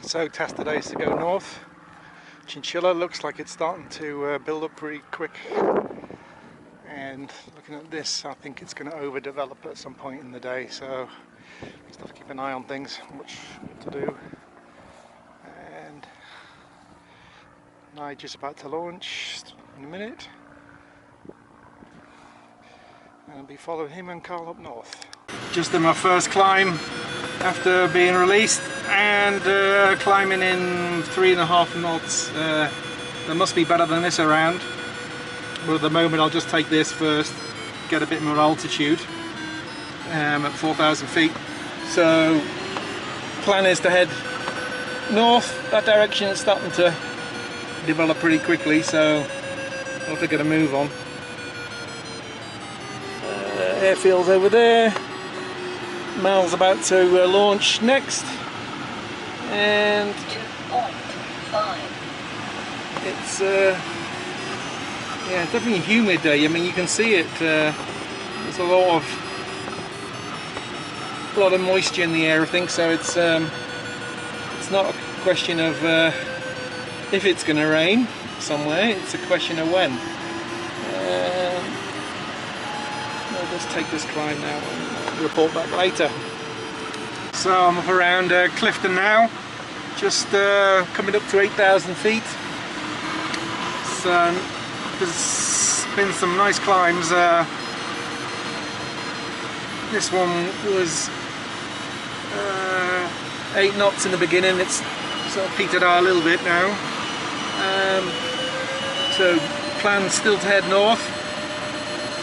So task today is to go north. Chinchilla looks like it's starting to build up pretty quick, and looking at this I think it's going to overdevelop at some point in the day, so just have to keep an eye on things, much to do. And I'm just about to launch in a minute, and I'll be following him and Carl up north. Just in my first climb after being released, and climbing in 3.5 knots. There must be better than this around, but at the moment I'll just take this first, get a bit more altitude at 4,000 feet. So plan is to head north. That direction is starting to develop pretty quickly, so I'll have to get a move on. Airfield's over there. Mal's about to launch next, and it's yeah, definitely a humid day. I mean, you can see it. There's a lot of moisture in the air, I think. So it's not a question of if it's going to rain somewhere. It's a question of when. We'll just take this climb now and report back later. So I'm up around Clifton now, just coming up to 8,000 feet. So there's been some nice climbs. This one was 8 knots in the beginning. It's sort of petered out a little bit now. So plan still to head north.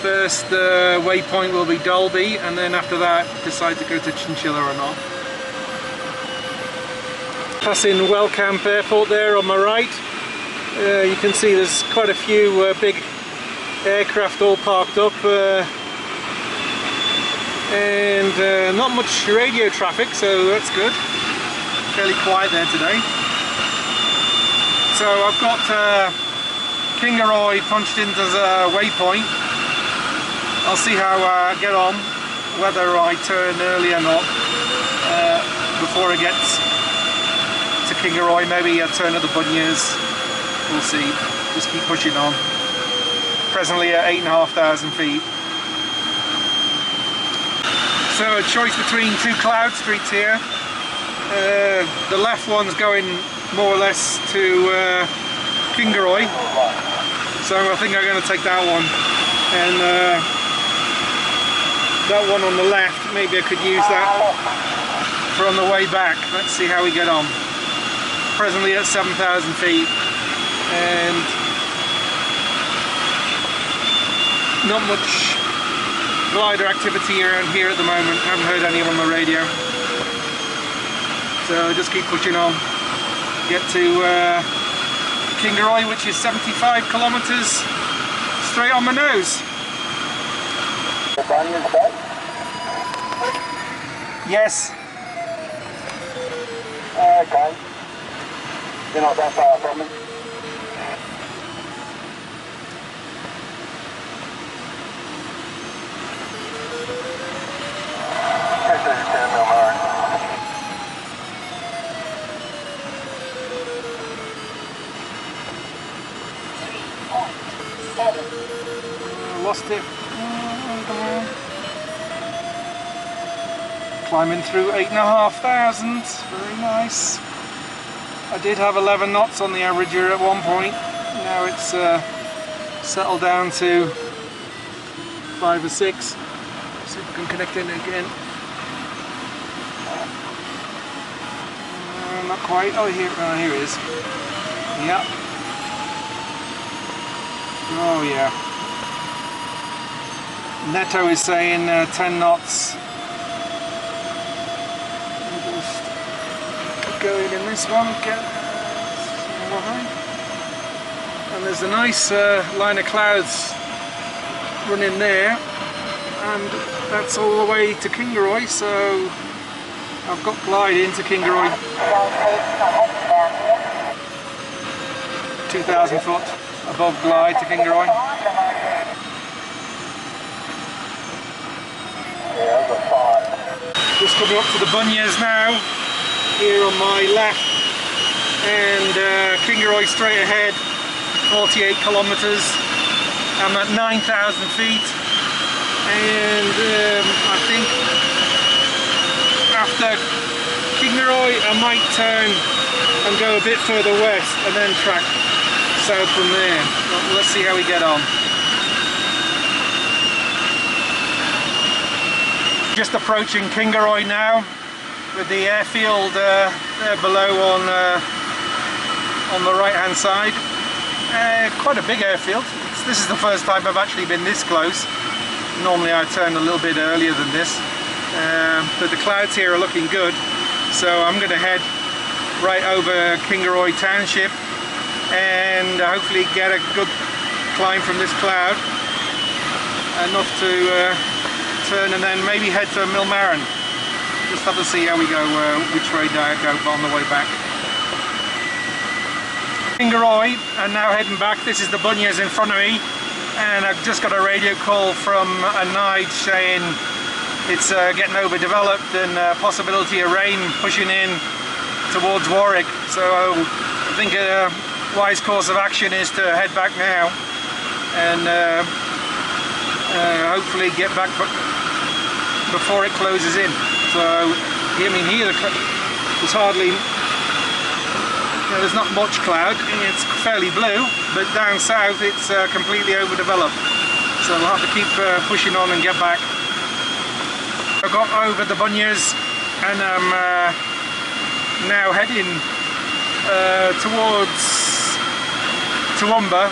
First waypoint will be Dalby, and then after that decide to go to Chinchilla or not. Passing Wellcamp Airport there on my right. You can see there's quite a few big aircraft all parked up, and not much radio traffic, so that's good. Fairly quiet there today. So I've got Kingaroy punched into the waypoint. I'll see how I get on, whether I turn early or not before it gets to Kingaroy. Maybe I turn at the Bunyas. We'll see. Just keep pushing on. Presently at 8,500 feet. So a choice between two cloud streets here. The left one's going more or less to Kingaroy, so I think I'm going to take that one. And that one on the left, maybe I could use that for on the way back. Let's see how we get on. Presently at 7,000 feet, and not much glider activity around here at the moment. I haven't heard any on the radio, so just keep pushing on. Get to Kingaroy, which is 75 kilometers straight on my nose. Yes. Okay. You're not that far from me. Lost it. Climbing through 8,500, very nice. I did have 11 knots on the averager at one point. Now it's settled down to 5 or 6. See if we can connect in again. Not quite. Oh, here it is. Yeah. Oh yeah. Netto is saying 10 knots. Going in this one, and there's a nice line of clouds running there, and that's all the way to Kingaroy, so I've got glide into Kingaroy. 2,000 foot above glide to Kingaroy. Just coming up to the Bunyas now, here on my left. and Kingaroy straight ahead, 48 kilometers. I'm at 9,000 feet, and I think after Kingaroy I might turn and go a bit further west and then track south from there. Well, let's see how we get on. Just approaching Kingaroy now, with the airfield there below on the right hand side. Quite a big airfield. This is the first time I've actually been this close. Normally I turn a little bit earlier than this, but the clouds here are looking good, so I'm going to head right over Kingaroy Township and hopefully get a good climb from this cloud, enough to turn and then maybe head to Milmarin. Just have to see how we go, which way do I go on the way back. Kingaroy, and now heading back. This is the Bunyas in front of me, and I've just got a radio call from a Nige saying it's getting overdeveloped and possibility of rain pushing in towards Warwick. So I think a wise course of action is to head back now and hopefully get back before it closes in. So I mean, here there's hardly, there's not much cloud. It's fairly blue, but down south it's completely overdeveloped. So we'll have to keep pushing on and get back. I got over the Bunyas and I'm now heading towards Toowoomba.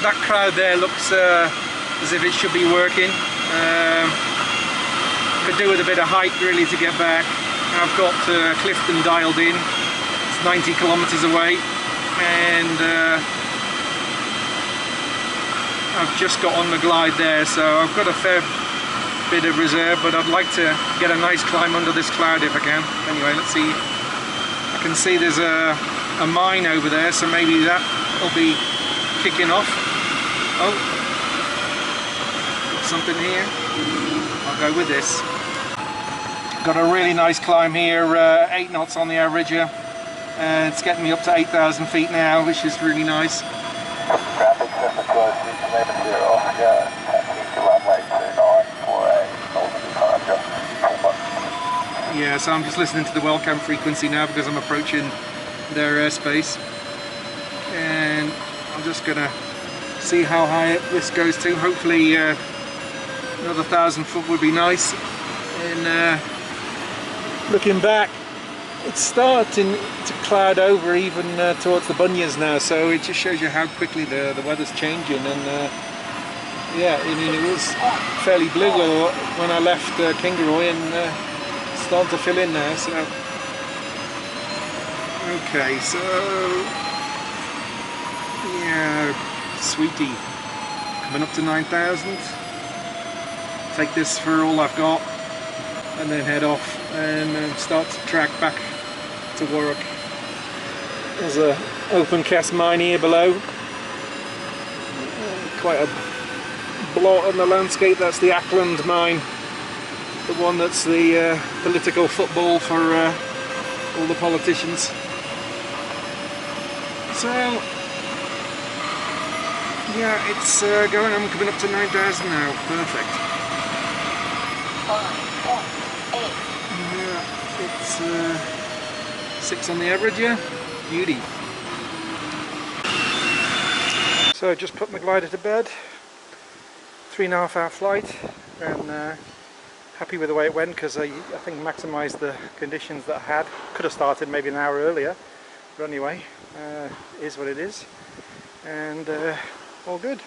That crowd there looks as if it should be working. Could do with a bit of height really to get back. I've got Clifton dialed in. It's 90 kilometers away, and I've just got on the glide there, so I've got a fair bit of reserve, but I'd like to get a nice climb under this cloud if I can. Anyway, let's see. I can see there's a mine over there, so maybe that will be kicking off. Oh, got something here. I'll go with this. Got a really nice climb here, 8 knots on the averager, and it's getting me up to 8,000 feet now, which is really nice. Traffic system close, Oscar, taxi to runway 29 for a northern departure. Yeah, so I'm just listening to the welcome frequency now because I'm approaching their airspace, and I'm just gonna see how high this goes to. Hopefully another 1,000 foot would be nice. And looking back, it's starting to cloud over even towards the Bunyas now, so it just shows you how quickly the weather's changing. And yeah, I mean, it was fairly blue when I left Kingaroy, and it's starting to fill in now. So okay, so yeah, Sweetie coming up to 9,000. Take this for all I've got, and then head off and start to track back to Warwick. There's a open cast mine here below, quite a blot on the landscape. That's the Ackland mine, the one that's the political football for all the politicians. So yeah, it's going. I'm coming up to 9,000 now. Perfect. Yeah, it's 6 on the average, yeah. Beauty. So I just put my glider to bed. 3.5 hour flight, and happy with the way it went because I think maximised the conditions that I had. Could have started maybe an hour earlier, but anyway, is what it is, and all good.